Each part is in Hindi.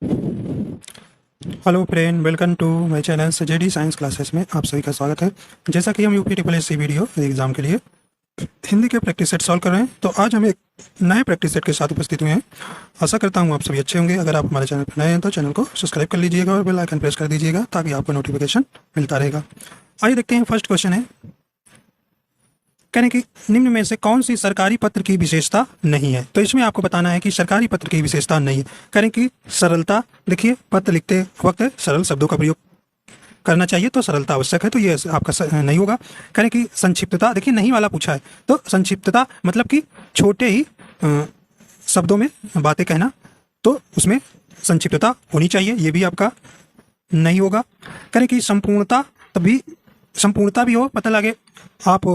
Hello friend, welcome to my channel सजेडी साइंस क्लासेस में आप सभी का स्वागत है। जैसा कि हम UP triple S C video exam के लिए हिंदी के प्रैक्टिस सेट सॉल्व कर रहे हैं, तो आज हम एक नए प्रैक्टिस सेट के साथ उपस्थित हुए हैं। आशा करता हूं आप सभी अच्छे होंगे। अगर आप हमारे चैनल पर नए हैं तो चैनल को सब्सक्राइब कर लीजिएगा और बेल आइकन प्रेस कर दीजिएगा ताकि आपको नोटिफिकेशन मिलता रहेगा। आइए देखते हैं। फर्स्ट क्वेश्चन है, कहने की निम्न में से कौन सी सरकारी पत्र की विशेषता नहीं है। तो इसमें आपको बताना है कि सरकारी पत्र की विशेषता नहीं है। कहने की सरलता, देखिए पत्र लिखते वक्त सरल शब्दों का प्रयोग करना चाहिए, तो सरलता आवश्यक है, तो ये आपका नहीं होगा। कहने की संक्षिप्तता, देखिए नहीं वाला पूछा है, तो संक्षिप्तता मतलब कि छोटे ही शब्दों में बातें कहना, तो उसमें संक्षिप्तता होनी चाहिए, ये भी आपका नहीं होगा। कहने की संपूर्णता, तभी संपूर्णता भी हो, पता लगे आप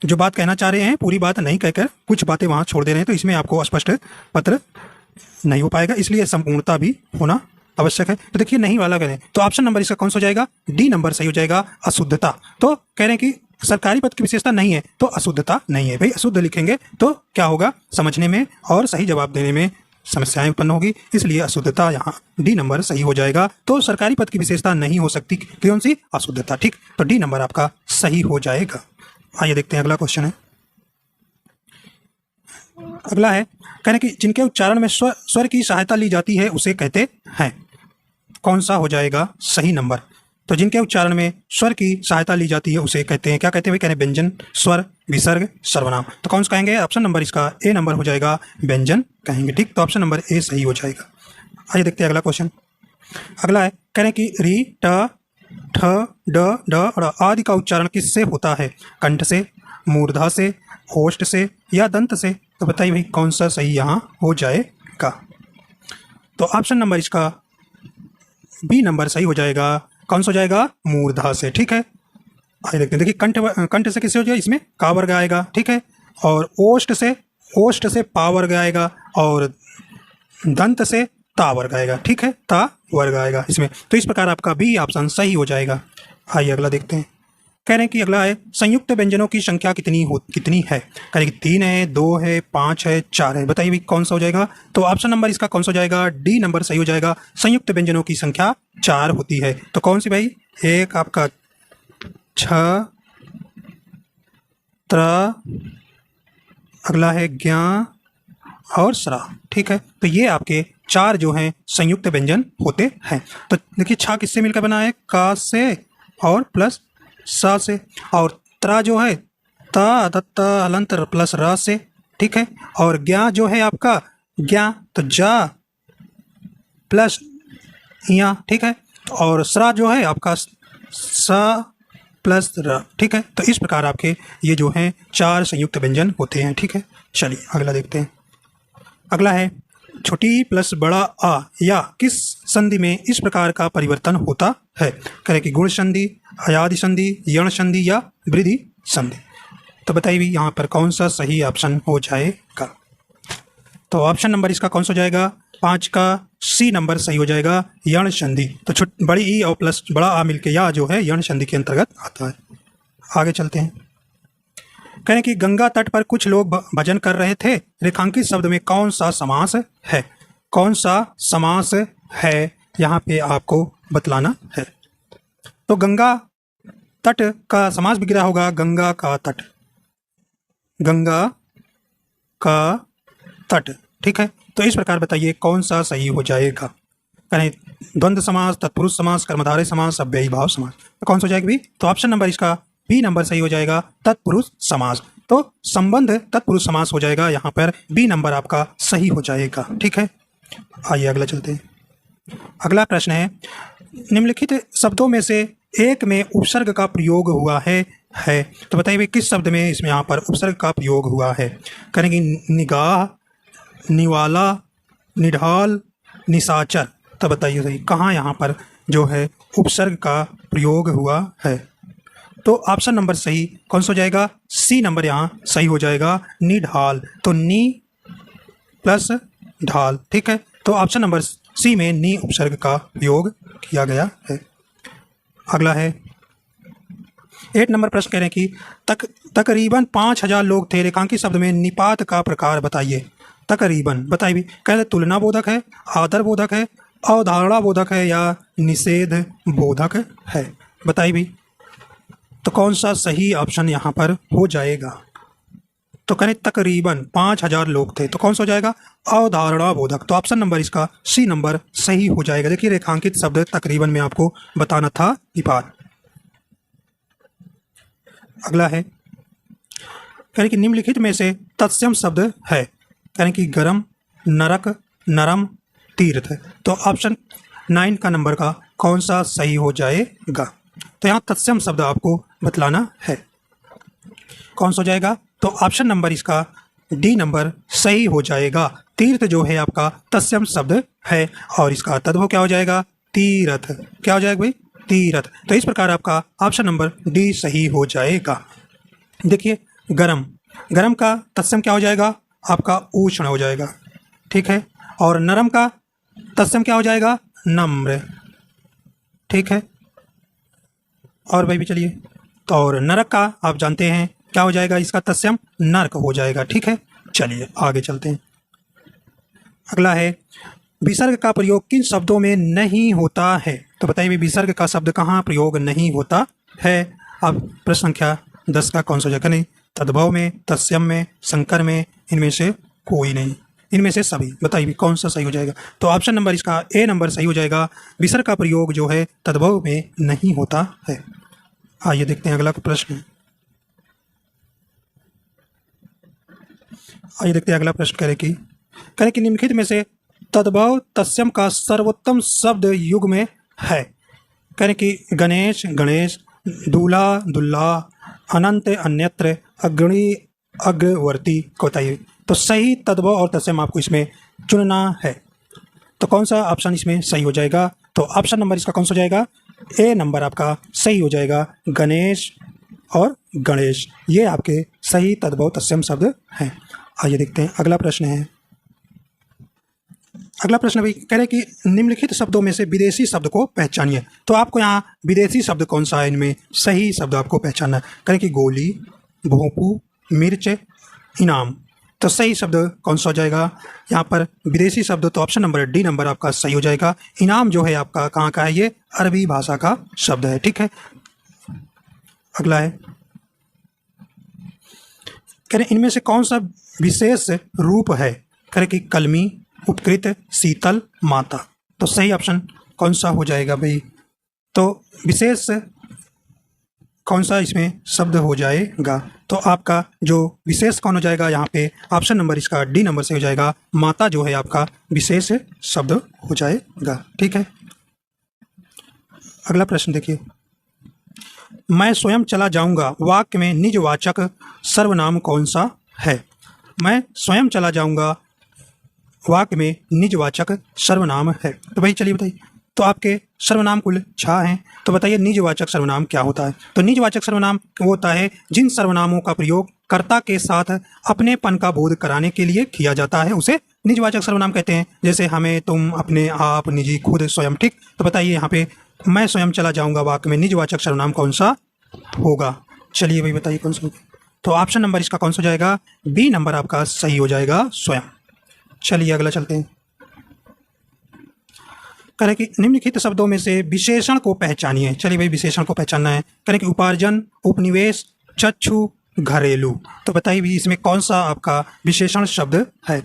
जो बात कहना चाह रहे हैं पूरी बात नहीं कहकर कुछ बातें वहाँ छोड़ दे रहे हैं, तो इसमें आपको स्पष्ट पत्र नहीं हो पाएगा, इसलिए संपूर्णता भी होना आवश्यक है। तो देखिए नहीं वाला करें तो ऑप्शन नंबर इसका कौन सा हो जाएगा, डी नंबर सही हो जाएगा, अशुद्धता। तो कह रहे हैं कि सरकारी पद की विशेषता नहीं है तो अशुद्धता नहीं है। भाई अशुद्ध लिखेंगे तो क्या होगा, समझने में और सही जवाब देने में समस्याएं उत्पन्न होगी, इसलिए अशुद्धता यहाँ डी नंबर सही हो जाएगा। तो सरकारी पद की विशेषता नहीं हो सकती, कौन सी, अशुद्धता। ठीक, तो डी नंबर आपका सही हो जाएगा। आइए देखते हैं अगला क्वेश्चन है। अगला है, कहने की जिनके उच्चारण में स्वर की सहायता ली जाती है उसे कहते हैं। कौन सा हो जाएगा सही नंबर। तो जिनके उच्चारण में स्वर की सहायता ली जाती है उसे कहते हैं, क्या कहते हैं भाई, कहने व्यंजन, स्वर, विसर्ग, सर्वनाम। तो कौन सा कहेंगे, ऑप्शन नंबर इसका ए नंबर हो जाएगा, व्यंजन कहेंगे। ठीक, तो ऑप्शन नंबर ए सही हो जाएगा। आइए देखते हैं अगला क्वेश्चन। अगला है, कहने की री, ट, ठ, ड, ड और आदि का उच्चारण किससे होता है, कंठ से, मूर्धा से, ओष्ठ से या दंत से। तो बताइए भाई कौन सा सही यहाँ हो जाएगा। तो ऑप्शन नंबर इसका बी नंबर सही हो जाएगा। कौन सा हो जाएगा, मूर्धा से। ठीक है, आइए देखते हैं। देखिए कंठ से किससे हो जाएगा, इसमें का वर्ग आएगा। ठीक है, और ओष्ठ से पा वर्ग आएगा और दंत से ता वर्ग आएगा। ठीक है, ता वर्ग आएगा इसमें, तो इस प्रकार आपका बी ऑप्शन सही हो जाएगा। आइए अगला देखते हैं। कह रहे हैं कि अगला है, संयुक्त व्यंजनों की संख्या कितनी है। कह रहे हैं कि 3 है, 2 है, 5 है, 4 है। बताइए भाई कौन सा हो जाएगा। तो ऑप्शन नंबर इसका कौन सा हो जाएगा, डी नंबर सही हो जाएगा। संयुक्त व्यंजनों की संख्या 4 होती है। तो कौन सी भाई, एक आपका छ, त्र, अगला है ज्ञा और सरा। ठीक है, तो ये आपके 4 जो हैं संयुक्त व्यंजन होते हैं। तो देखिए छा किससे मिलकर बना है, का से और प्लस सा से, और त्रा जो है ता, दत्त, हलंत प्लस र से। ठीक है, और ज्ञा जो है आपका ज्ञा, तो जा प्लस या। ठीक है, और सरा जो है आपका सा प्लस र। ठीक है, तो इस प्रकार आपके ये जो हैं 4 संयुक्त व्यंजन होते हैं। ठीक है, चलिए अगला देखते हैं। अगला है, छोटी प्लस बड़ा आ या किस संधि में इस प्रकार का परिवर्तन होता है। कह रहे कि गुण संधि, अयादि संधि, यण संधि या वृद्धि संधि। तो बताइए यहाँ पर कौन सा सही ऑप्शन हो जाएगा। तो ऑप्शन नंबर इसका कौन सा हो जाएगा, 5 का सी नंबर सही हो जाएगा, यण संधि। तो बड़ी ई और प्लस बड़ा आ मिलके या जो है यण संधि के अंतर्गत आता है। आगे चलते हैं। कहने कि गंगा तट पर कुछ लोग भजन कर रहे थे, रेखांकित शब्द में कौन सा समास है। कौन सा समास है यहाँ पे आपको बतलाना है। तो गंगा तट का समास विग्रह होगा गंगा का तट, गंगा का तट। ठीक है, तो इस प्रकार बताइए कौन सा सही हो जाएगा। कहें द्वंद्व समास, तत्पुरुष समास, कर्मधारय समास, अव्ययी भाव समास। तो कौन सा हो जाएगा भी, तो ऑप्शन नंबर इसका बी नंबर सही हो जाएगा, तत्पुरुष समास। तो संबंध तत्पुरुष समास हो जाएगा, यहाँ पर बी नंबर आपका सही हो जाएगा। ठीक है, आइए अगला चलते हैं। अगला प्रश्न है, निम्नलिखित शब्दों में से एक में उपसर्ग का प्रयोग हुआ है। तो बताइए भाई किस शब्द में इसमें यहाँ पर उपसर्ग का प्रयोग हुआ है। करेंगे निगाह, निवाला, निढाल, निशाचर। तो बताइए सही कहाँ यहाँ पर जो है उपसर्ग का प्रयोग हुआ है। तो ऑप्शन नंबर सही कौन सा हो जाएगा, सी नंबर यहाँ सही हो जाएगा, निढाल। तो नी प्लस ढाल। ठीक है, तो ऑप्शन नंबर सी में नी उपसर्ग का प्रयोग किया गया है। अगला है 8 नंबर प्रश्न कह रहे हैं कि तकरीबन 5000 लोग थे, रेखांकित शब्द में निपात का प्रकार बताइए। तकरीबन बताइए भी, कहते तुलना बोधक है, आदर बोधक है, अवधारणा बोधक है या निषेध बोधक है? बताइए भी। तो कौन सा सही ऑप्शन यहाँ पर हो जाएगा? तो करें तकरीबन 5000 लोग थे, तो कौन सा हो जाएगा? अवधारणा बोधक। तो ऑप्शन नंबर इसका सी नंबर सही हो जाएगा। देखिए रेखांकित शब्द तकरीबन में आपको बताना था ये बात। अगला है कहें कि निम्नलिखित में से तत्सम शब्द है, कहें कि गरम, नरक, नरम, तीर्थ। तो ऑप्शन 9 का नंबर का कौन सा सही हो जाएगा? तो यहाँ तत्सम शब्द आपको बतलाना है, कौन सा हो जाएगा? तो ऑप्शन नंबर इसका डी नंबर सही हो जाएगा। तीर्थ जो है आपका तत्सम शब्द है और इसका तद्भव क्या हो जाएगा? तीर्थ। क्या हो जाएगा भाई? तीर्थ। तो इस प्रकार आपका ऑप्शन नंबर डी सही हो जाएगा। देखिए गरम, गरम का तत्सम क्या हो जाएगा? आपका उष्ण हो जाएगा, ठीक है। और नरम का तत्सम क्या हो जाएगा? नम्र, ठीक है। और भाई भी चलिए, तो और नरक का आप जानते हैं क्या हो जाएगा? इसका तत्सम नरक हो जाएगा, ठीक है। चलिए आगे चलते हैं। अगला है विसर्ग का प्रयोग किन शब्दों में नहीं होता है? तो बताइए विसर्ग का शब्द कहाँ प्रयोग नहीं होता है? अब प्रश्न संख्या 10 का कौन सा हो जाएगा? नहीं, तद्भव में, तत्सम में, संकर में, इनमें से कोई नहीं, इनमें से सभी। बताइए कौन सा सही हो जाएगा? तो ऑप्शन नंबर इसका ए नंबर सही हो जाएगा। विसर्ग का प्रयोग जो है तद्भव में नहीं होता है। आइए देखते हैं अगला प्रश्न। आइए देखते हैं अगला प्रश्न। करें कि निम्नलिखित में से तद्भव तत्सम का सर्वोत्तम शब्द युग में है। करें कि गणेश, गणेश, दूल्हा, दुल्हा, अनंत, अन्यत्र, अग्नि, अग्रवर्ती को बताइए। तो सही तद्भव और तत्सम आपको इसमें चुनना है। तो कौन सा ऑप्शन इसमें सही हो जाएगा? तो ऑप्शन नंबर इसका कौन सा हो जाएगा? ए नंबर आपका सही हो जाएगा। गणेश और गणेश ये आपके सही तद्भव तत्सम शब्द हैं। आइए देखते हैं अगला प्रश्न है। अगला प्रश्न भी कह रहे कि निम्नलिखित शब्दों में से विदेशी शब्द को पहचानिए। तो आपको यहाँ विदेशी शब्द कौन सा है, इनमें सही शब्द आपको पहचानना है। कहें कि गोली, भोंपू, मिर्च, इनाम। तो सही शब्द कौन सा हो जाएगा यहाँ पर? विदेशी शब्द तो ऑप्शन नंबर डी नंबर आपका सही हो जाएगा। इनाम जो है आपका कहाँ का है? ये अरबी भाषा का शब्द है, ठीक है। अगला है कह रहे इनमें से कौन सा विशेष रूप है? कह रहे कि कलमी, उपकृत, शीतल, माता। तो सही ऑप्शन कौन सा हो जाएगा भाई? तो विशेष कौन सा इसमें शब्द हो जाएगा? तो आपका जो विशेष कौन हो जाएगा यहाँ पे? ऑप्शन नंबर इसका डी नंबर से हो जाएगा। माता जो है आपका विशेष शब्द हो जाएगा, ठीक है। अगला प्रश्न देखिए। मैं स्वयं चला जाऊंगा वाक्य में निजवाचक सर्वनाम कौन सा है? मैं स्वयं चला जाऊंगा वाक्य में निजवाचक सर्वनाम है। तो भाई चलिए बताइए। तो आपके सर्वनाम कुल 6 हैं। तो बताइए निजवाचक सर्वनाम क्या होता है? तो निजवाचक सर्वनाम वो होता है जिन सर्वनामों का प्रयोग कर्ता के साथ अपनेपन का बोध कराने के लिए किया जाता है, उसे निजवाचक सर्वनाम कहते हैं। जैसे हमें, तुम, अपने, आप, निजी, खुद, स्वयं, ठीक। तो बताइए यहाँ पे मैं स्वयं चला जाऊंगा वाक्य में निजवाचक सर्वनाम कौन सा होगा? चलिए भाई बताइए कौन सा होगा? तो ऑप्शन नंबर इसका कौन सा हो जाएगा? बी नंबर आपका सही हो जाएगा, स्वयं। चलिए अगला चलते हैं। करें कि निम्नलिखित शब्दों में से विशेषण को पहचानिए। चलिए भाई विशेषण को पहचानना है। करें कि उपार्जन, उपनिवेश, चक्षु, घरेलू। तो बताइए भी इसमें कौन सा आपका विशेषण शब्द है?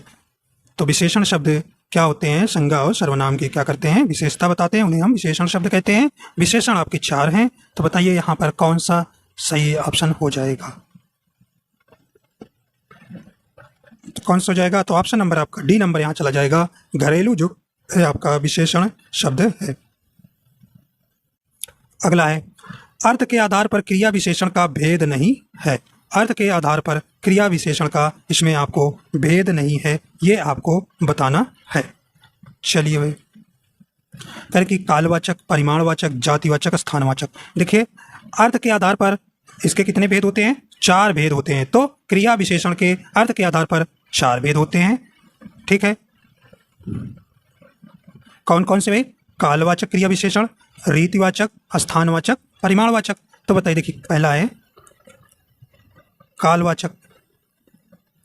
तो विशेषण शब्द क्या होते हैं? संज्ञा और सर्वनाम की क्या करते हैं? विशेषता बताते हैं, उन्हें हम विशेषण शब्द कहते हैं। विशेषण आपके 4 हैं। तो बताइए यहाँ पर कौन सा सही ऑप्शन हो जाएगा? तो कौन सा हो जाएगा? तो ऑप्शन नंबर आपका डी नंबर यहाँ चला जाएगा। घरेलू जो है आपका विशेषण शब्द है। अगला है अर्थ के आधार पर क्रिया विशेषण का भेद नहीं है। अर्थ के आधार पर क्रिया विशेषण का इसमें आपको भेद नहीं है, ये आपको बताना है। चलिए भाई करें कि कालवाचक, परिमाणवाचक, जातिवाचक, स्थानवाचक। देखिए अर्थ के आधार पर इसके कितने भेद होते हैं? 4 भेद होते हैं। तो क्रिया विशेषण के अर्थ के आधार पर 4 भेद होते हैं, ठीक है। कौन कौन से भाई? कालवाचक क्रिया विशेषण, रीतिवाचक, स्थानवाचक, परिमाणवाचक। तो बताइए देखिए पहला है कालवाचक,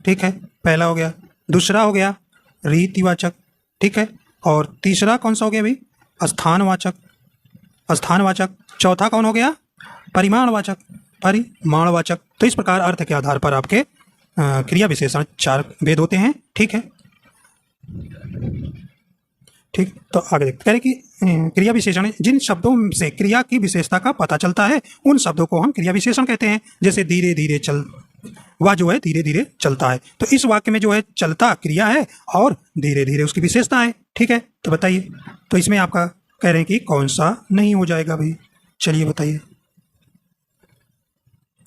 ठीक है, पहला हो गया। दूसरा हो गया रीतिवाचक, ठीक है। और तीसरा कौन सा हो गया भाई, स्थानवाचक, स्थानवाचक। चौथा कौन हो गया, परिमाणवाचक, परिमाणवाचक। तो इस प्रकार अर्थ के आधार पर आपके क्रिया विशेषण 4 भेद होते हैं। ठीक है, ठीक। तो आगे देखते हैं कि क्रिया विशेषण जिन शब्दों से क्रिया की विशेषता का पता चलता है उन शब्दों को हम क्रिया विशेषण कहते हैं। जैसे धीरे धीरे चल, वह जो है धीरे धीरे चलता है। तो इस वाक्य में जो है चलता क्रिया है और धीरे धीरे उसकी विशेषता है। ठीक है, तो बताइए, तो इसमें आपका कह रहे हैं कि कौन सा नहीं हो जाएगा भाई, चलिए बताइए।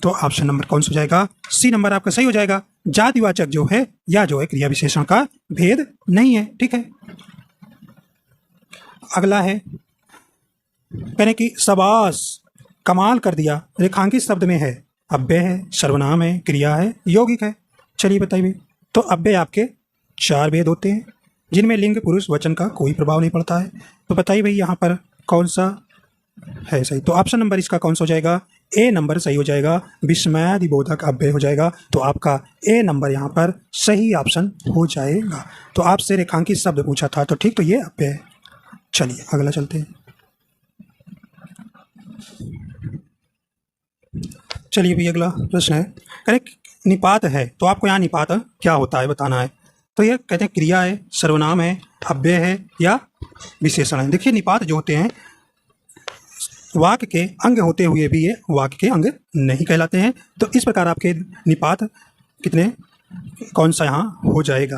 तो ऑप्शन नंबर कौन सा हो जाएगा, सी नंबर आपका सही हो जाएगा। जातिवाचक जो है या जो है क्रिया विशेषण का भेद नहीं है। ठीक है, अगला है कहने की शाबाश, कमाल कर दिया, रेखांकित शब्द में है, अव्यय है, सर्वनाम है, क्रिया है, यौगिक है। चलिए बताइए। तो अव्यय आपके 4 भेद होते हैं जिनमें लिंग पुरुष वचन का कोई प्रभाव नहीं पड़ता है। तो बताइए भाई यहाँ पर कौन सा है सही। तो ऑप्शन नंबर इसका कौन सा हो जाएगा, ए नंबर सही हो जाएगा, विस्मयादिबोधक अव्यय हो जाएगा। तो आपका ए नंबर यहाँ पर सही ऑप्शन हो जाएगा। तो आपसे रेखांकित शब्द पूछा था, तो ठीक, तो ये अव्यय है। चलिए अगला चलते हैं। चलिए भाई अगला प्रश्न है, करेक्ट निपात है। तो आपको यहाँ निपात क्या होता है बताना है। तो ये कहते हैं क्रिया है, सर्वनाम है, अव्यय है या विशेषण है। देखिए निपात जो होते हैं वाक्य के अंग होते हुए भी ये वाक्य के अंग नहीं कहलाते हैं। तो इस प्रकार आपके निपात कितने, कौन सा यहाँ हो जाएगा।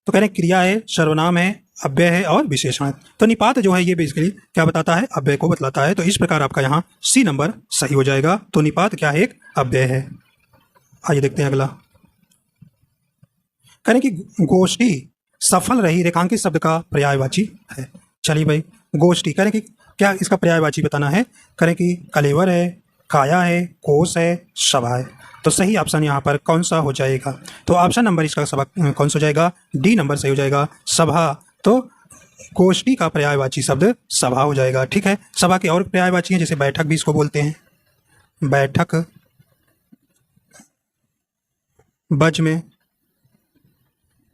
तो कह रहे हैं क्रिया है, सर्वनाम है, अव्यय है और विशेषण है। तो निपात जो है ये बेसिकली क्या बताता है, अव्यय को बतलाता है। तो इस प्रकार आपका यहाँ सी नंबर सही हो जाएगा। तो निपात क्या है, एक अव्यय है। आइए देखते हैं अगला। कह रहे हैं कि गोष्ठी सफल रही रेखांकित शब्द का पर्यायवाची है। चलिए भाई गोष्ठी, कह रहे हैं कि क्या इसका पर्यायवाची बताना है। करें कि कलेवर है, काया है, कोश है, सभा है। तो सही ऑप्शन यहाँ पर कौन सा हो जाएगा। तो ऑप्शन नंबर इसका सभा कौन सा हो जाएगा, डी नंबर सही हो जाएगा, सभा। तो गोष्ठी का पर्यायवाची शब्द सभा हो जाएगा। ठीक है, सभा के और पर्यायवाची हैं, जैसे बैठक भी इसको बोलते हैं, बैठक, बज में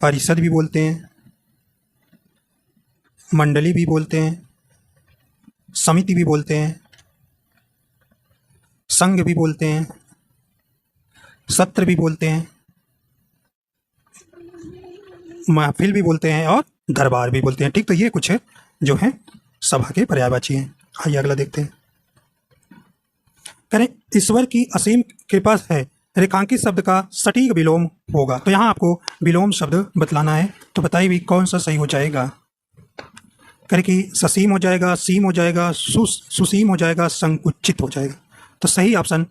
परिषद भी बोलते हैं, मंडली भी बोलते हैं, समिति भी बोलते हैं, संघ भी बोलते हैं, सत्र भी बोलते हैं, महफिल भी बोलते हैं और दरबार भी बोलते हैं। ठीक, तो ये कुछ जो है सभा के पर्यायवाची हैं। आइए अगला देखते हैं। करें ईश्वर की असीम कृपा है रेखांकित शब्द का सटीक विलोम होगा। तो यहाँ आपको विलोम शब्द बतलाना है। तो बताइए भी कौन सा सही हो जाएगा। करें कि ससीम हो जाएगा, सीम हो जाएगा, सुसीम हो जाएगा, संकुचित हो जाएगा। तो सही ऑप्शन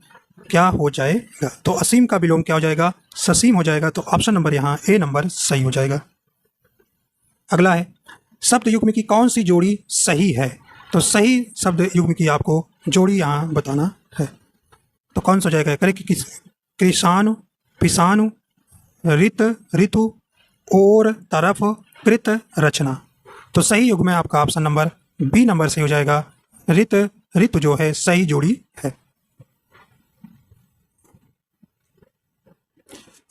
क्या हो जाएगा। तो असीम का विलोम क्या हो जाएगा, ससीम हो जाएगा। तो ऑप्शन नंबर यहाँ ए नंबर सही हो जाएगा। अगला है शब्द युग्म की कौन सी जोड़ी सही है। तो सही शब्द युग्म की आपको जोड़ी यहाँ बताना है। तो कौन सा हो जाएगा, करें कि कृषाणु, पिशाणु, रित, ऋतु, और, तरफ, कृत, रचना। तो सही युग में आपका ऑप्शन नंबर बी नंबर सही हो जाएगा। रित, ऋतु जो है सही जोड़ी है।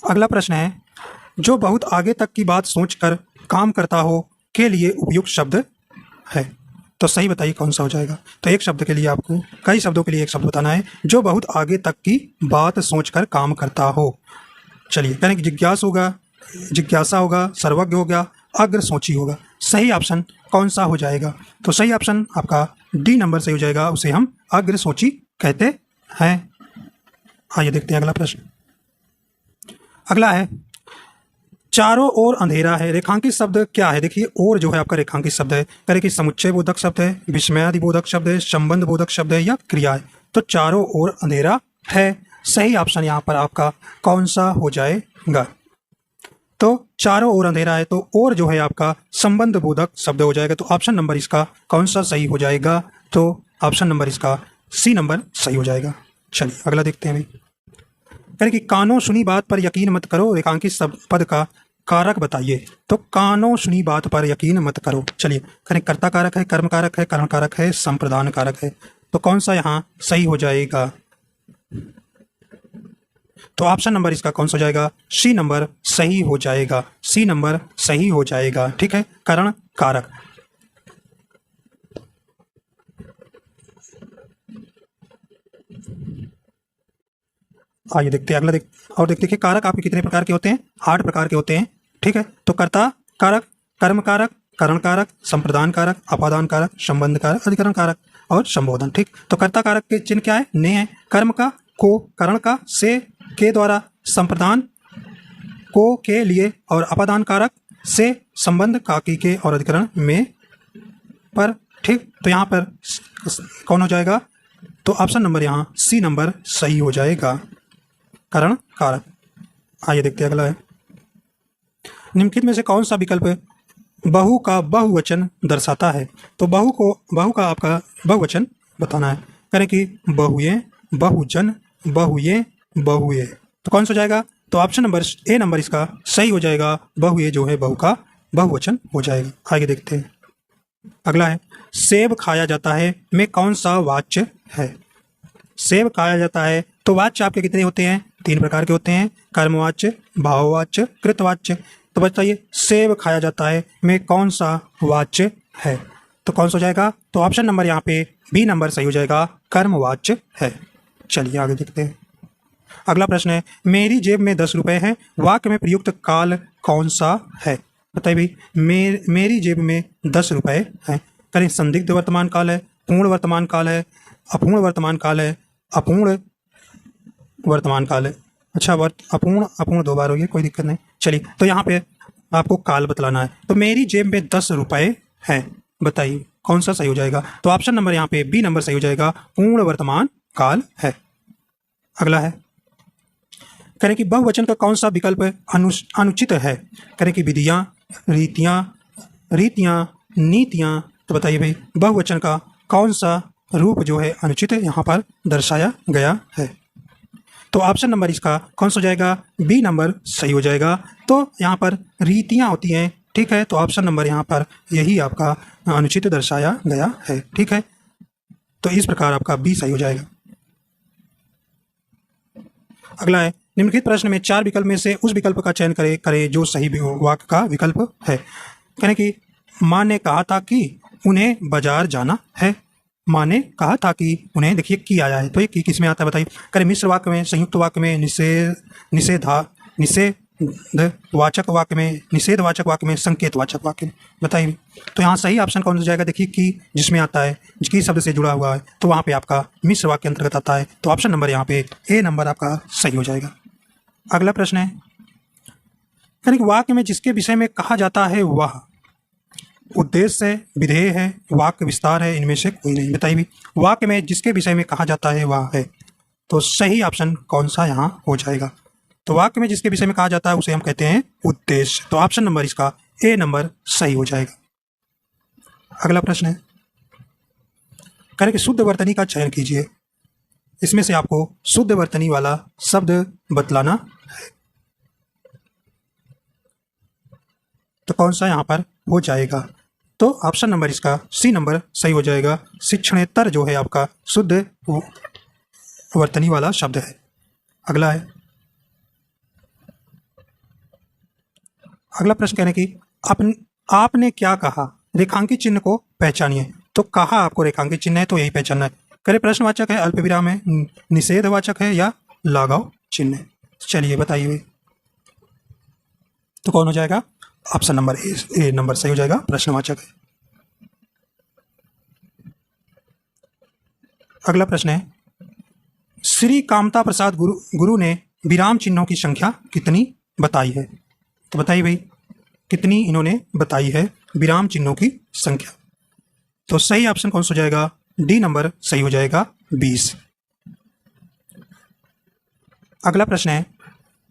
अगला प्रश्न है जो बहुत आगे तक की बात सोचकर काम करता हो के लिए उपयुक्त शब्द है। तो सही बताइए कौन सा हो जाएगा। तो एक शब्द के लिए आपको कई शब्दों के लिए एक शब्द बताना है जो बहुत आगे तक की बात सोचकर काम करता हो। चलिए कहें कि जिज्ञास होगा, जिज्ञासा होगा, सर्वज्ञ होगा, अग्र सोची होगा। सही ऑप्शन कौन सा हो जाएगा। तो सही ऑप्शन आपका डी नंबर सही हो जाएगा, उसे हम अग्र सोची कहते हैं। आइए देखते हैं अगला प्रश्न। अगला है चारों ओर अंधेरा है रेखांकित शब्द क्या है। देखिए और जो है आपका रेखांकित शब्द है, करें कि समुच्चय बोधक शब्द है, विस्मयादि बोधक शब्द है, संबंध बोधक शब्द है या क्रिया है। तो चारों ओर अंधेरा है। सही ऑप्शन यहाँ पर आपका कौन सा हो जाएगा। तो चारों ओर अंधेरा है, तो और जो है आपका संबंध बोधक शब्द हो जाएगा। तो ऑप्शन नंबर इसका कौन सा सही हो जाएगा। तो ऑप्शन नंबर इसका सी नंबर सही हो जाएगा। चलिए अगला देखते हैं भाई। करें कि कानों सुनी बात पर यकीन मत करो रेखांकित शब्द पद का कारक बताइए। तो कानों सुनी बात पर यकीन मत करो। चलिए करें कर्ता कारक है, कर्म कारक है, करण कारक है, संप्रदान कारक है। तो कौन सा यहाँ सही हो जाएगा। तो ऑप्शन नंबर इसका कौन सा हो जाएगा, सी नंबर सही हो जाएगा। सी नंबर सही हो जाएगा। ठीक है, करण कारक। आइए देखते हैं अगला और देखते हैं कि कारक आपके कितने प्रकार के होते हैं, 8 प्रकार के होते हैं। ठीक है, तो कर्ता कारक, कर्म कारक, करण कारक, संप्रदान कारक, अपादान कारक, संबंध कारक, अधिकरण कारक और संबोधन। ठीक, तो कर्ता कारक के चिन्ह क्या है, ने है, कर्म का, को, करण का, से, के द्वारा, संप्रदान को, के लिए और अपादान कारक से, संबंध का, की के और अधिकरण में, पर। ठीक, तो यहाँ पर कौन हो जाएगा, तो ऑप्शन नंबर यहाँ सी नंबर सही हो जाएगा, करण कारक। आइए देखते हैं अगला है, निम्नलिखित में से कौन सा विकल्प बहु का बहुवचन दर्शाता है। तो बहु का आपका बहुवचन बताना है, करें कि बहुए, बहुजन, बहुए, बहुए। तो कौन सा हो जाएगा, तो ऑप्शन नंबर ए नंबर इसका सही हो जाएगा, बहुए जो है बहु का बहुवचन हो जाएगा। आगे देखते हैं अगला है, सेब खाया जाता है में कौन सा वाच्य है। सेब खाया जाता है, तो वाच्य आपके कितने होते हैं, 3 प्रकार के होते हैं, कर्मवाच्य, भाववाच्य, कृतवाच्य। तो बताइए सेब खाया जाता है में कौन सा वाच्य है, तो कौन सा हो जाएगा, तो ऑप्शन नंबर यहाँ पे बी नंबर सही हो जाएगा, कर्मवाच्य है। चलिए आगे देखते हैं अगला प्रश्न है, मेरी जेब में 10 रुपए हैं, वाक्य में प्रयुक्त काल कौन सा है। बताइए भाई, मेरी जेब में 10 रुपए हैं, करें संदिग्ध वर्तमान काल है, पूर्ण वर्तमान काल है, अपूर्ण वर्तमान काल है, अपूर्ण वर्तमान काल है। अच्छा, अपूर्ण 2 बार हो गया, कोई दिक्कत नहीं। चलिए, तो यहाँ पे आपको काल बतलाना है, तो मेरी जेब में 10 रुपए हैं, बताइए कौन सा सही हो जाएगा, तो ऑप्शन नंबर यहाँ पे बी नंबर सही हो जाएगा, पूर्ण वर्तमान काल है। अगला है, करें कि बहुवचन का कौन सा विकल्प अनुचित है। करें कि विधियाँ, रीतियाँ, नीतियाँ। तो बताइए भाई, बहुवचन का कौन सा रूप जो है अनुचित यहाँ पर दर्शाया गया है, तो ऑप्शन नंबर इसका कौन सा हो जाएगा, बी नंबर सही हो जाएगा। तो यहाँ पर रीतियाँ होती हैं, ठीक है, तो ऑप्शन नंबर यहाँ पर यही आपका अनुचित दर्शाया गया है। ठीक है, तो इस प्रकार आपका बी सही हो जाएगा। अगला है, निम्नलिखित प्रश्न में 4 विकल्प में से उस विकल्प का चयन करे जो सही वाक्य का विकल्प है। कहें कि माँ ने कहा था कि उन्हें बाजार जाना है, माँ ने कहा था कि उन्हें, देखिए की आया है, तो ये की किस में आता है बताइए। करें मिश्र वाक्य में, संयुक्त वाक्य में, निषेधवाचक वाक्य में, निषेधवाचक वाक्य में, संकेतवाचक वाक्य में, बताइए। तो यहाँ सही ऑप्शन कौन सा जाएगा, देखिए की जिसमें आता है, की शब्द से जुड़ा हुआ है, तो वहाँ पे आपका मिश्र वाक्य अंतर्गत आता है, तो ऑप्शन नंबर यहाँ पे ए नंबर आपका सही हो जाएगा। अगला प्रश्न है, यानी वाक्य में जिसके विषय में कहा जाता है वह उद्देश्य है, विधेय है, वाक्य विस्तार है, इनमें से कोई नहीं। बताइए भी, वाक्य में जिसके विषय में कहा जाता है वह है, तो सही ऑप्शन कौन सा यहाँ हो जाएगा, तो वाक्य में जिसके विषय में कहा जाता है उसे हम कहते हैं उद्देश्य, तो ऑप्शन नंबर इसका ए नंबर सही हो जाएगा। अगला प्रश्न है, करें कि शुद्ध वर्तनी का चयन कीजिए, इसमें से आपको शुद्ध वर्तनी वाला शब्द बतलाना है, तो कौन सा यहाँ पर हो जाएगा, तो ऑप्शन नंबर इसका सी नंबर सही हो जाएगा। शिक्षणेतर जो है आपका शुद्ध वर्तनी वाला शब्द है। अगला है, अगला प्रश्न कहने की आपने क्या कहा, रेखांकित चिन्ह को पहचानिए, तो कहा आपको रेखांकित चिन्ह है तो यही पहचानना है। करे प्रश्नवाचक है, अल्पविराम है, निषेधवाचक है या लगाव चिन्ह है। चलिए बताइए, तो कौन हो जाएगा, ऑप्शन नंबर ए नंबर सही हो जाएगा, प्रश्नवाचक है। अगला प्रश्न है, श्री कामता प्रसाद गुरु ने विराम चिन्हों की संख्या कितनी बताई है, तो बताइए भाई कितनी इन्होंने बताई है विराम चिन्हों की संख्या, तो सही ऑप्शन कौन सा हो जाएगा, डी नंबर सही हो जाएगा, 20। अगला प्रश्न है,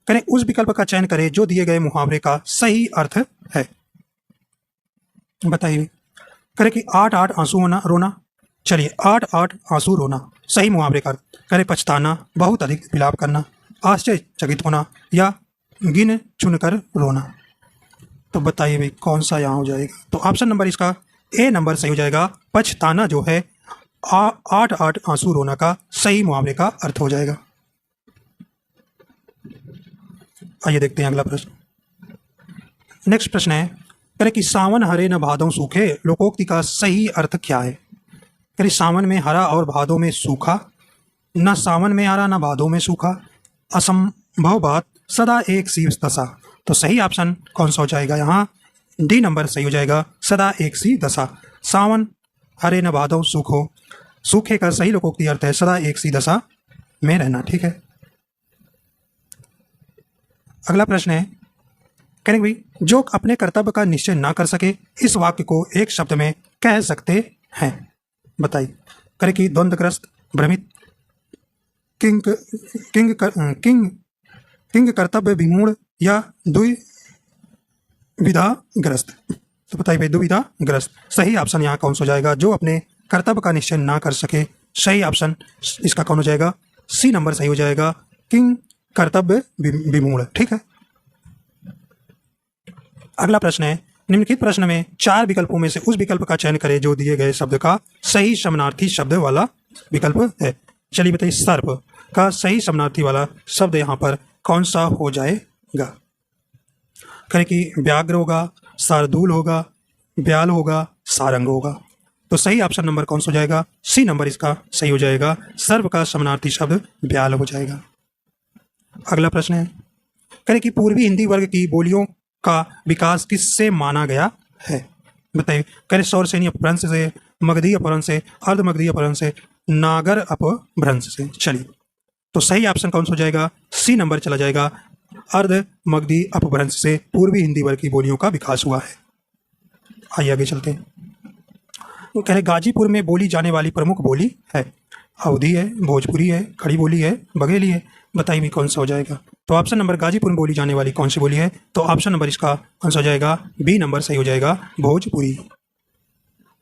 करें उस विकल्प का चयन करें जो दिए गए मुहावरे का सही अर्थ है। बताइए, करें कि 8-8 आंसू रोना, चलिए 8-8 आंसू रोना सही मुहावरे का करें, पछताना, बहुत अधिक विलाप करना, आश्चर्यचकित होना या गिन चुनकर रोना, तो बताइए भाई कौन सा यहाँ हो जाएगा, तो ऑप्शन नंबर इसका ए नंबर सही हो जाएगा, पछताना जो है 8-8 आंसू रोना का सही मुहावरे का अर्थ हो जाएगा। आइए देखते हैं अगला प्रश्न। नेक्स्ट प्रश्न है, करें कि सावन हरे न भादों सूखे लोकोक्ति का सही अर्थ क्या है। करें सावन में हरा और भादों में सूखा, न सावन में हरा न भादों में सूखा, असंभव बात सदा एक सी दशा। तो सही ऑप्शन कौन सा हो जाएगा यहाँ? डी नंबर सही हो जाएगा, सदा एक सी दशा। सावन हरे न भादव सूखो, सूखे का सही लोकोक्ति अर्थ है सदा एक सी दशा में रहना। ठीक है, अगला प्रश्न है, कहेंगे भाई जो अपने कर्तव्य का निश्चय ना कर सके इस वाक्य को एक शब्द में कह सकते हैं, बताइए। करें कि द्वंद्वग्रस्त, भ्रमित, किंग किंग किंग किंग कर्तव्य विमूढ़ या दुविधाग्रस्त। तो बताइए भाई दुविधाग्रस्त सही ऑप्शन यहाँ कौन सा हो जाएगा? जो अपने कर्तव्य का निश्चय ना कर सके, सही ऑप्शन इसका कौन हो जाएगा? सी नंबर सही हो जाएगा, किंग कर्तव्य विमूढ़। ठीक है, अगला प्रश्न है, निम्नलिखित प्रश्न में 4 विकल्पों में से उस विकल्प का चयन करें जो दिए गए शब्द का सही समानार्थी शब्द वाला विकल्प है। चलिए बताइए, सर्प का सही समानार्थी वाला शब्द यहाँ पर कौन सा हो जाएगा? कहें कि व्याघ्र होगा, शार्दूल होगा, ब्याल होगा, सारंग होगा। तो सही ऑप्शन नंबर कौन सा हो जाएगा? सी नंबर इसका सही हो जाएगा, सर्प का समानार्थी शब्द ब्याल हो जाएगा। अगला प्रश्न है, कहें कि पूर्वी हिंदी वर्ग की बोलियों का विकास किससे माना गया है? बताइए। करें सौरसेनी अपभ्रंश से, मगधी अपभ्रंश से, अर्धमगधी अपभ्रंश से, नागर अपभ्रंश से। चलिए, तो सही ऑप्शन कौन सा हो जाएगा? सी नंबर चला जाएगा, अर्धमगधी अपभ्रंश से पूर्वी हिंदी वर्ग की बोलियों का विकास हुआ है। आइए आगे चलते हैं। तो कह रहे गाजीपुर में बोली जाने वाली प्रमुख बोली है, अवधी है, भोजपुरी है, खड़ी बोली है, बघेली है। बताइए कौन सा हो जाएगा? तो ऑप्शन नंबर गाजीपुर में बोली जाने वाली कौन सी बोली है? तो ऑप्शन नंबर इसका कौन सा हो जाएगा? बी नंबर सही हो जाएगा, भोजपुरी।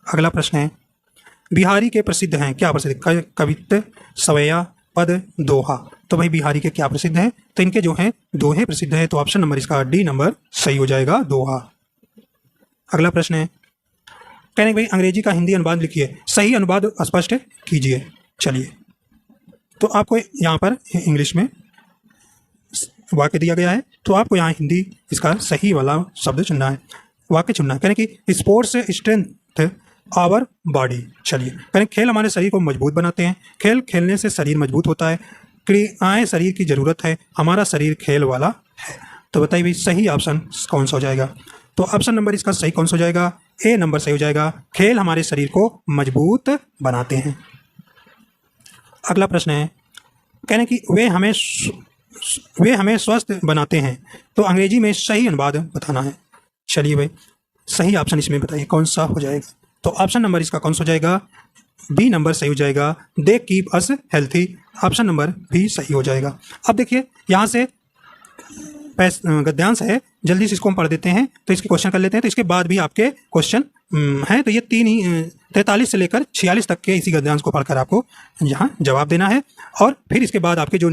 अगला प्रश्न है, बिहारी के प्रसिद्ध हैं क्या? प्रसिद्ध कवित्त, सवैया, पद, दोहा। तो भाई बिहारी के क्या प्रसिद्ध हैं? तो इनके जो हैं दोहे प्रसिद्ध है। तो ऑप्शन नंबर इसका डी नंबर सही हो जाएगा, दोहा। अगला प्रश्न है, कहने भाई अंग्रेजी का हिंदी अनुवाद लिखिए, सही अनुवाद स्पष्ट कीजिए। चलिए, तो आपको यहाँ पर इंग्लिश में वाक्य दिया गया है, तो आपको यहाँ हिंदी इसका सही वाला शब्द चुनना है, वाक्य चुनना है। कहने कि स्पोर्ट्स स्ट्रेंथ आवर बॉडी। चलिए, कहने खेल हमारे शरीर को मजबूत बनाते हैं, खेल खेलने से शरीर मजबूत होता है, क्रियाएं शरीर की ज़रूरत है, हमारा शरीर खेल वाला है। तो बताइए भाई सही ऑप्शन कौन सा हो जाएगा? तो ऑप्शन नंबर इसका सही कौन सा हो जाएगा? ए नंबर सही हो जाएगा, खेल हमारे शरीर को मजबूत बनाते हैं। अगला प्रश्न है, कहने कि वे हमें स्वस्थ बनाते हैं। तो अंग्रेजी में सही अनुवाद बताना है। चलिए भाई सही ऑप्शन इसमें बताइए कौन सा हो जाएगा? तो ऑप्शन नंबर इसका कौन सा हो जाएगा? बी नंबर सही हो जाएगा, they keep us healthy. Option number भी सही हो जाएगा। अब देखिए यहाँ से गद्यांश है, जल्दी से इसको हम पढ़ देते हैं, तो इसके क्वेश्चन कर लेते हैं। तो इसके बाद भी आपके क्वेश्चन हैं, तो ये 43 से लेकर 46 तक के इसी गद्यांश को पढ़कर आपको यहाँ जवाब देना है। और फिर इसके बाद आपके जो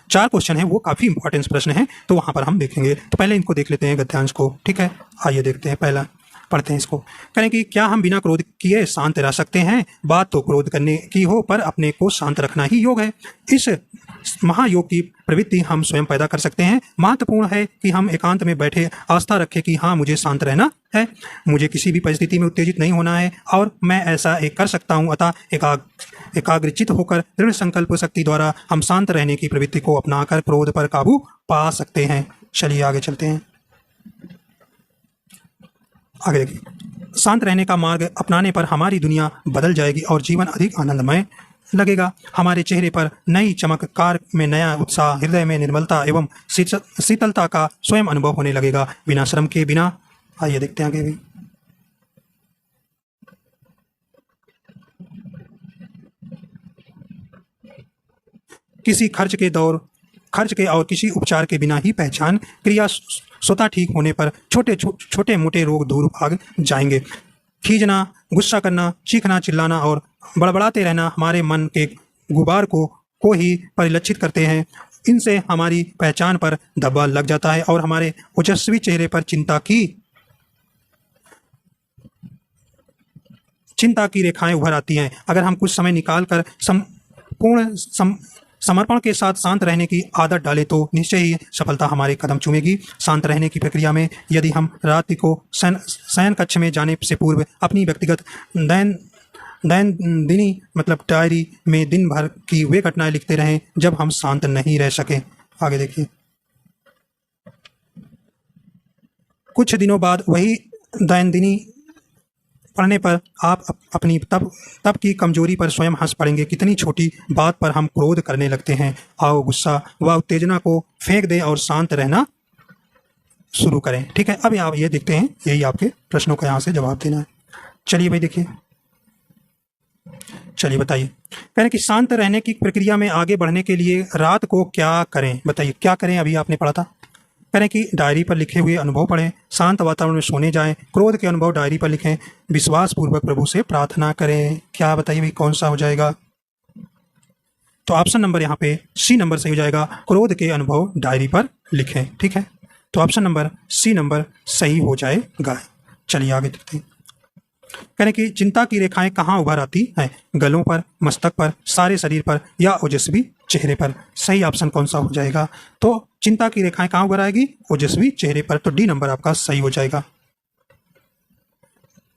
4 क्वेश्चन हैं वो काफ़ी इंपॉर्टेंट प्रश्न हैं, तो वहाँ पर हम देखेंगे। तो पहले इनको देख लेते हैं गद्यांश को, ठीक है। आइए देखते हैं, पहला पढ़ते हैं इसको। कहें कि क्या हम बिना क्रोध किए शांत रह सकते हैं? बात तो क्रोध करने की हो, पर अपने को शांत रखना ही योग है। इस महायोग की प्रवृत्ति हम स्वयं पैदा कर सकते हैं। महत्वपूर्ण है कि हम एकांत में बैठे आस्था रखें कि हाँ मुझे शांत रहना है, मुझे किसी भी परिस्थिति में उत्तेजित नहीं होना है, और मैं ऐसा एक कर सकता हूँ। अतः एकाग्रचित होकर दृढ़ संकल्प शक्ति द्वारा हम शांत रहने की प्रवृत्ति को अपनाकर क्रोध पर काबू पा सकते हैं। चलिए आगे चलते हैं। आगे देखिए, शांत रहने का मार्ग अपनाने पर हमारी दुनिया बदल जाएगी और जीवन अधिक आनंदमय लगेगा। हमारे चेहरे पर नई चमक, कार में नया उत्साह, हृदय में निर्मलता एवं शीतलता का स्वयं अनुभव होने लगेगा, बिना श्रम के, बिना। आइए देखते हैं आगे भी। किसी खर्च के और किसी उपचार के बिना ही पहचान क्रिया स्वतः ठीक होने पर छोटे मोटे रोग दूर भाग जाएंगे। खींचना, गुस्सा करना, चीखना, चिल्लाना और बड़बड़ाते रहना हमारे मन के गुबार को ही परिलक्षित करते हैं। इनसे हमारी पहचान पर धब्बा लग जाता है और हमारे ओजस्वी चेहरे पर चिंता की रेखाएं उभर आती हैं। अगर हम कुछ समय निकालकर संपूर्ण समर्पण के साथ शांत रहने की आदत डालें तो निश्चय ही सफलता हमारे कदम चूमेगी। शांत रहने की प्रक्रिया में यदि हम रात्रि को शयन कक्ष में जाने से पूर्व अपनी व्यक्तिगत दैनंदिनी मतलब डायरी में दिन भर की वे घटनाएं लिखते रहें जब हम शांत नहीं रह सकें। आगे देखिए, कुछ दिनों बाद वही दैनंदिनी पढ़ने पर आप अपनी तब की कमजोरी पर स्वयं हंस पड़ेंगे। कितनी छोटी बात पर हम क्रोध करने लगते हैं। आओ गुस्सा व उत्तेजना को फेंक दें और शांत रहना शुरू करें। ठीक है, अब आप ये देखते हैं, यही आपके प्रश्नों का यहाँ से जवाब देना है। चलिए भाई देखिए, चलिए बताइए। कह रहे कि शांत रहने की प्रक्रिया में आगे बढ़ने के लिए रात को क्या करें, बताइए क्या करें। अभी आपने पढ़ा था, कह रहे कि डायरी पर लिखे हुए अनुभव पढ़ें, शांत वातावरण में सोने जाएं, क्रोध के अनुभव डायरी पर लिखें, विश्वास पूर्वक प्रभु से प्रार्थना करें। क्या बताइए भाई कौन सा हो जाएगा। तो ऑप्शन नंबर यहाँ पे सी नंबर सही हो जाएगा, क्रोध के अनुभव डायरी पर लिखें। ठीक है, तो ऑप्शन नंबर सी नंबर सही हो जाएगा। चलिए आगे देखते हैं। कह रहे कि चिंता की रेखाएं कहाँ उभर आती हैं, गलों पर, मस्तक पर, सारे शरीर पर या ओजस्वी चेहरे पर। सही ऑप्शन कौन सा हो जाएगा। तो चिंता की रेखाएं कहाँ उभर आएगी, ओजस्वी चेहरे पर। तो डी नंबर आपका सही हो जाएगा।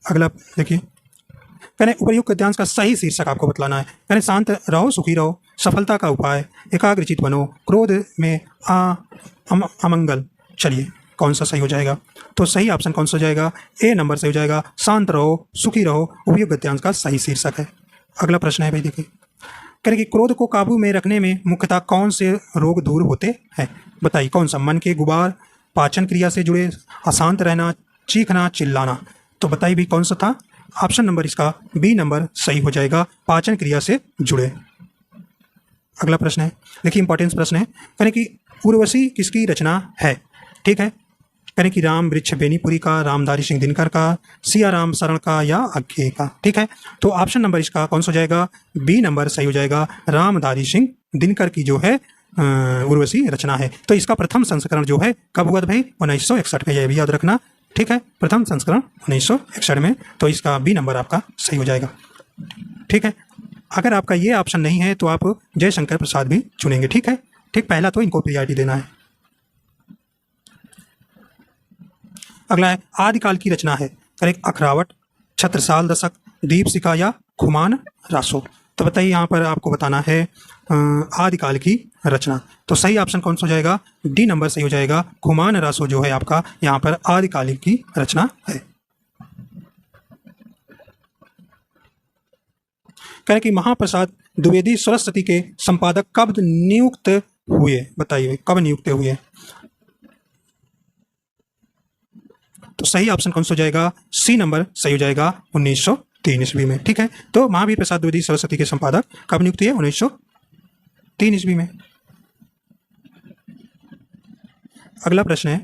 अगला देखिए, कह रहे उपर्युक्त गद्यांश का सही शीर्षक आपको बतलाना है। कह रहे शांत रहो, सुखी रहो, सफलता का उपाय, एकाग्रचित बनो, क्रोध में अमंगल। चलिए कौन सा सही हो जाएगा। तो सही ऑप्शन कौन सा हो जाएगा, ए नंबर सही हो जाएगा, शांत रहो, सुखी रहो, उपयुक्त गद्यांश का सही शीर्षक है। अगला प्रश्न है भाई देखिए, कह रहे कि क्रोध को काबू में रखने में मुख्यतः कौन से रोग दूर होते हैं, बताइए कौन सा। मन के गुबार, पाचन क्रिया से जुड़े, अशांत रहना, चीखना, चिल्लाना। तो बताइए भी कौन सा था। ऑप्शन नंबर इसका बी नंबर सही हो जाएगा, पाचन क्रिया से जुड़े। अगला प्रश्न है देखिए, इंपॉर्टेंस प्रश्न है। कह रहे कि उर्वशी किसकी रचना है। ठीक है, करें कि राम वृक्ष बेनीपुरी का, रामधारी सिंह दिनकर का, सियाराम शरण का या आज्ञे का। ठीक है, तो ऑप्शन नंबर इसका कौन सा हो जाएगा, बी नंबर सही हो जाएगा, रामधारी सिंह दिनकर की जो है उर्वशी रचना है। तो इसका प्रथम संस्करण जो है कब हुआ था भाई, 1961 में, यह भी याद रखना। ठीक है, प्रथम संस्करण 1961 में। तो इसका बी नंबर आपका सही हो जाएगा। ठीक है, अगर आपका ये ऑप्शन नहीं है तो आप जयशंकर प्रसाद भी चुनेंगे। ठीक है, ठीक, पहला तो इनको प्रियॉरिटी देना है। अगला है आदिकाल की रचना है। करेक्ट, अखरावट, छत्रसाल दशक, दीपशिखा या खुमान रासो। तो बताइए यहाँ पर आपको बताना है आदिकाल की रचना। तो सही ऑप्शन कौन सा हो जाएगा, डी नंबर सही हो जाएगा, खुमान रासो जो है आपका यहाँ पर आदिकाल की रचना है। करें कि महाप्रसाद द्विवेदी सरस्वती के संपादक कब नियुक्त हुए, बताइए कब नियुक्त हुए। तो सही ऑप्शन कौन सा हो जाएगा, सी नंबर सही हो जाएगा, 1903 ईस्वी में। ठीक है, तो महावीर प्रसाद द्विवेदी सरस्वती के संपादक कब नियुक्त हुए, 1903 ईस्वी में। अगला प्रश्न है,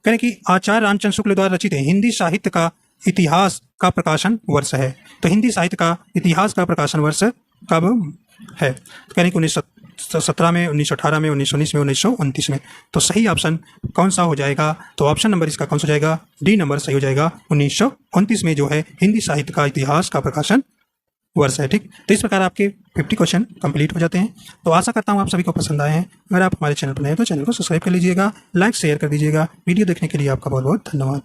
कहें कि आचार्य रामचंद्र शुक्ल द्वारा रचित हिंदी साहित्य का इतिहास का प्रकाशन वर्ष है। तो हिंदी साहित्य का इतिहास का प्रकाशन वर्ष कब है, तो कहें कि 1917 में, 1918 में, 1919 में, 1929 में। तो सही ऑप्शन कौन सा हो जाएगा, तो ऑप्शन नंबर इसका कौन सा हो जाएगा, डी नंबर सही हो जाएगा, 1929 में जो है हिंदी साहित्य का इतिहास का प्रकाशन वर्ष है। ठीक, तो इस प्रकार आपके 50 क्वेश्चन कंप्लीट हो जाते हैं। तो आशा करता हूँ आप सभी को पसंद आए हैं। अगर आप हमारे चैनल पर नए हैं तो चैनल को सब्सक्राइब कर लीजिएगा, लाइक शेयर कर दीजिएगा। वीडियो देखने के लिए आपका बहुत बहुत धन्यवाद।